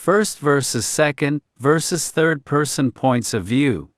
First versus second versus third person points of view.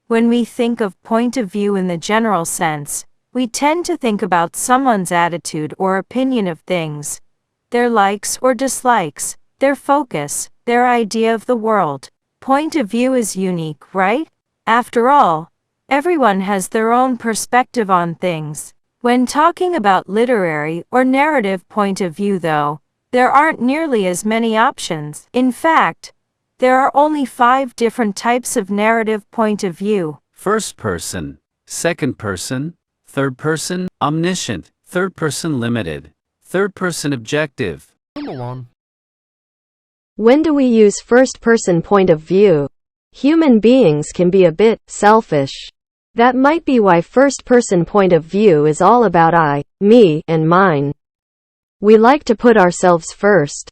When we think of point of view in the general sense, we tend to think about someone's attitude or opinion of things, their likes or dislikes, their focus, their idea of the world. Point of view is unique, right? After all, everyone has their own perspective on things. When talking about literary or narrative point of view, though, there aren't nearly as many options. In fact, there are only 5 different types of narrative point of view. First person, second person, third person, omniscient, third person limited, third person objective. Number 1. When do we use first-person point of view? Human beings can be a bit selfish. That might be why first-person point of view is all about I, me, and mine. We like to put ourselves first.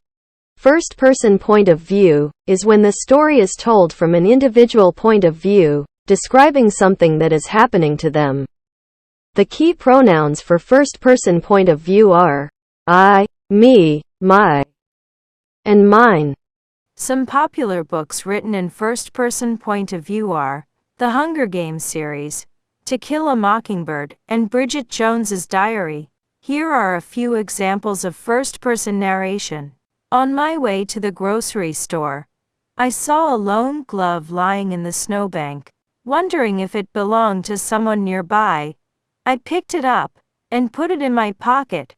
First-person point of view is when the story is told from an individual point of view, describing something that is happening to them. The key pronouns for first-person point of view are I, me, my, and mine. Some popular books written in first-person point of view are The Hunger Games series, To Kill a Mockingbird, and Bridget Jones's Diary. Here are a few examples of first-person narration. On my way to the grocery store, I saw a lone glove lying in the snowbank. Wondering if it belonged to someone nearby, I picked it up and put it in my pocket.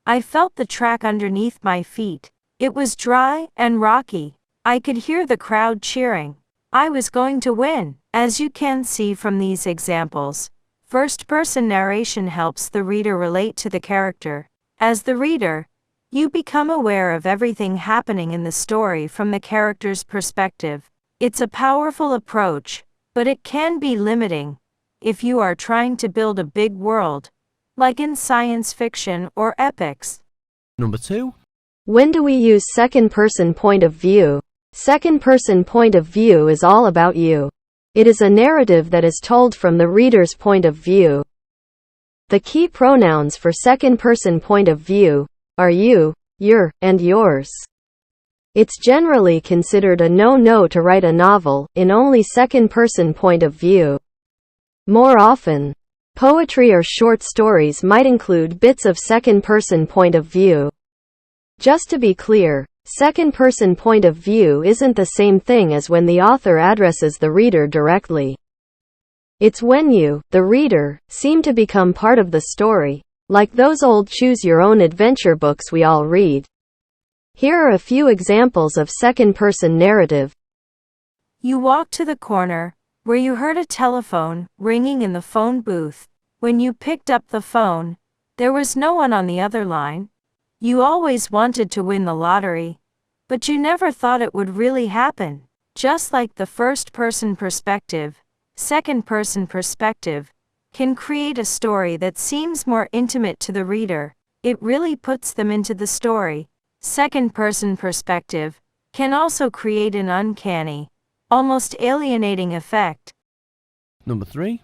I felt the track underneath my feet. It was dry and rocky. I could hear the crowd cheering. I was going to win. As you can see from these examples, first-person narration helps the reader relate to the character. As the reader, you become aware of everything happening in the story from the character's perspective. It's a powerful approach, but it can be limiting if you are trying to build a big world, like in science fiction or epics. Number 2. When do we use second-person point of view? Second-person point of view is all about you. It is a narrative that is told from the reader's point of view. The key pronouns for second-person point of view are you, your, and yours. It's generally considered a no-no to write a novel in only second-person point of view. More often, poetry or short stories might include bits of second-person point of view. Just to be clear, second-person point of view isn't the same thing as when the author addresses the reader directly. It's when you, the reader, seem to become part of the story, like those old choose-your-own-adventure books we all read. Here are a few examples of second-person narrative. You walked to the corner, where you heard a telephone ringing in the phone booth. When you picked up the phone, there was no one on the other line. You always wanted to win the lottery, but you never thought it would really happen. Just like the first-person perspective, second-person perspective can create a story that seems more intimate to the reader. It really puts them into the story. Second-person perspective can also create an uncanny, almost alienating effect. Number 3.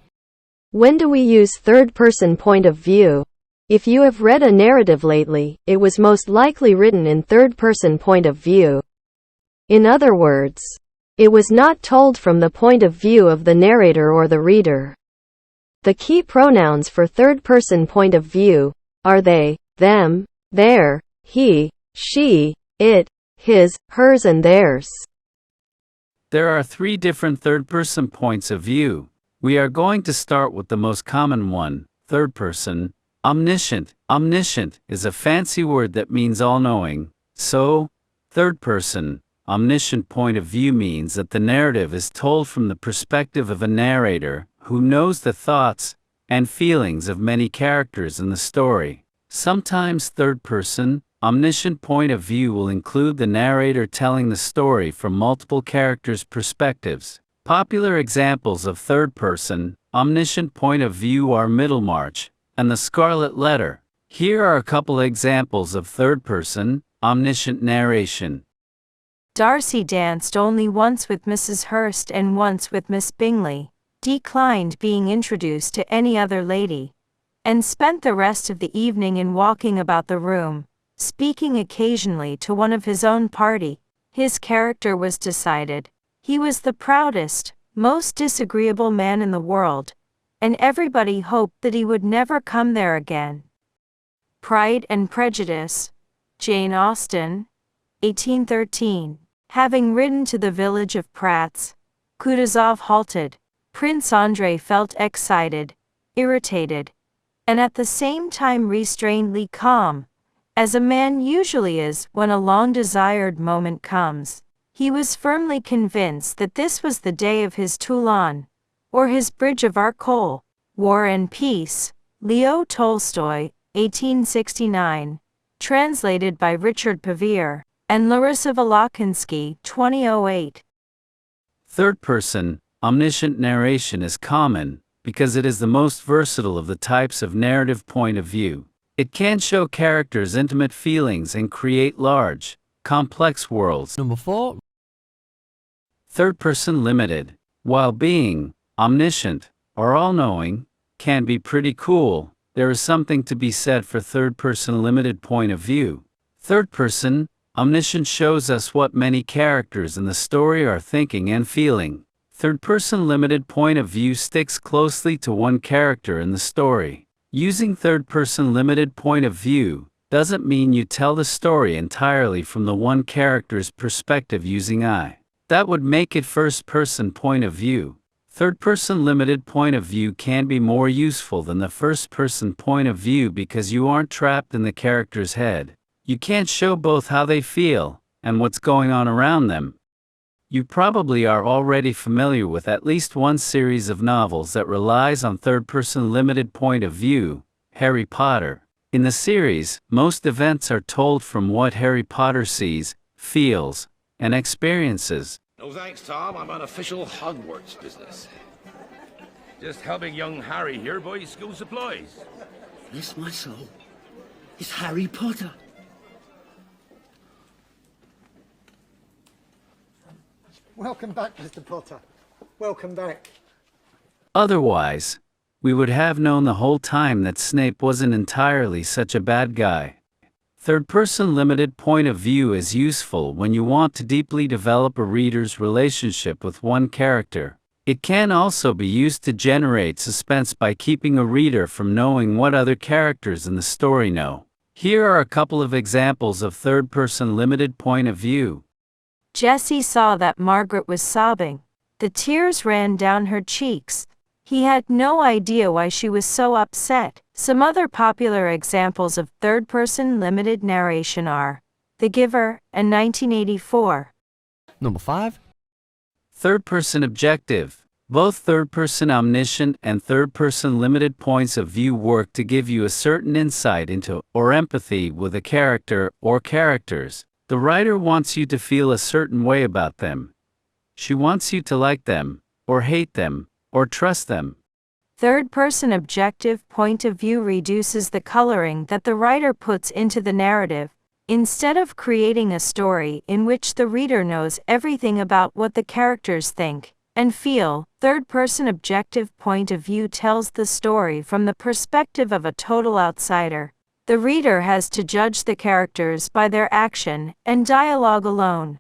When do we use third-person point of view? If you have read a narrative lately, it was most likely written in third-person point of view. In other words, it was not told from the point of view of the narrator or the reader. The key pronouns for third-person point of view are they, them, their, he, she, it, his, hers, and theirs. There are 3 different third-person points of view. We are going to start with the most common one, third person. Omniscient. Omniscient is a fancy word that means all-knowing. So, third person, omniscient point of view means that the narrative is told from the perspective of a narrator who knows the thoughts and feelings of many characters in the story. Sometimes third person, omniscient point of view will include the narrator telling the story from multiple characters' perspectives. Popular examples of third person, omniscient point of view are Middlemarch and The Scarlet Letter. Here are a couple examples of third-person, omniscient narration. Darcy danced only once with Mrs. Hurst and once with Miss Bingley, declined being introduced to any other lady, and spent the rest of the evening in walking about the room, speaking occasionally to one of his own party. His character was decided. He was the proudest, most disagreeable man in the world, and everybody hoped that he would never come there again. Pride and Prejudice, Jane Austen, 1813. Having ridden to the village of Prats, Kutuzov halted. Prince Andrei felt excited, irritated, and at the same time restrainedly calm, as a man usually is when a long-desired moment comes. He was firmly convinced that this was the day of his Toulon, or his Bridge of Arcole. War and Peace, Leo Tolstoy, 1869, translated by Richard Pavere, and Larissa Volokhonsky, 2008. Third-person, omniscient narration is common because it is the most versatile of the types of narrative point of view. It can show characters' intimate feelings and create large, complex worlds. Number 4. Third-person limited, while being omniscient or all-knowing can be pretty cool, there is something to be said for third-person limited point of view. Third-person omniscient shows us what many characters in the story are thinking and feeling. Third-person limited point of view sticks closely to one character in the story. Using third-person limited point of view doesn't mean you tell the story entirely from the one character's perspective using I. That would make it first-person point of view. Third-person limited point of view can be more useful than the first-person point of view because you aren't trapped in the character's head. You can't show both how they feel and what's going on around them. You probably are already familiar with at least one series of novels that relies on third-person limited point of view, Harry Potter. In the series, most events are told from what Harry Potter sees, feels, and experiences. No thanks, Tom. I'm on official Hogwarts business. Just helping young Harry here buy school supplies. Bless my soul. It's Harry Potter. Welcome back, Mr. Potter. Welcome back. Otherwise, we would have known the whole time that Snape wasn't entirely such a bad guy. Third-person limited point of view is useful when you want to deeply develop a reader's relationship with one character. It can also be used to generate suspense by keeping a reader from knowing what other characters in the story know. Here are a couple of examples of third-person limited point of view. Jessie saw that Margaret was sobbing. The tears ran down her cheeks. He had no idea why she was so upset. Some other popular examples of third-person limited narration are The Giver and 1984. Number 5. Third-person objective. Both third-person omniscient and third-person limited points of view work to give you a certain insight into or empathy with a character or characters. The writer wants you to feel a certain way about them. She wants you to like them, or hate them, or trust them. Third-person objective point of view reduces the coloring that the writer puts into the narrative. Instead of creating a story in which the reader knows everything about what the characters think and feel, third-person objective point of view tells the story from the perspective of a total outsider. The reader has to judge the characters by their action and dialogue alone.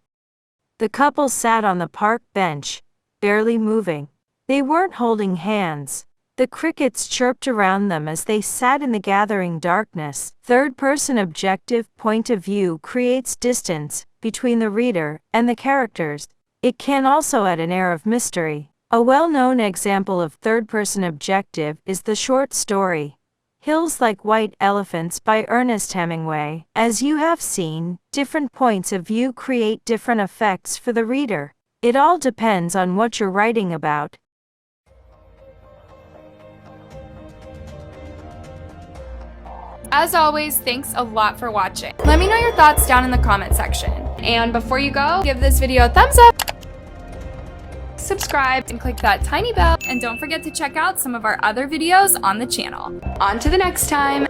The couple sat on the park bench, barely moving. They weren't holding hands. The crickets chirped around them as they sat in the gathering darkness. Third-person objective point of view creates distance between the reader and the characters. It can also add an air of mystery. A well-known example of third-person objective is the short story Hills Like White Elephants by Ernest Hemingway. As you have seen, different points of view create different effects for the reader. It all depends on what you're writing about. As always, thanks a lot for watching. Let me know your thoughts down in the comment section. And before you go, give this video a thumbs up, subscribe, and click that tiny bell. And don't forget to check out some of our other videos on the channel. On to the next time.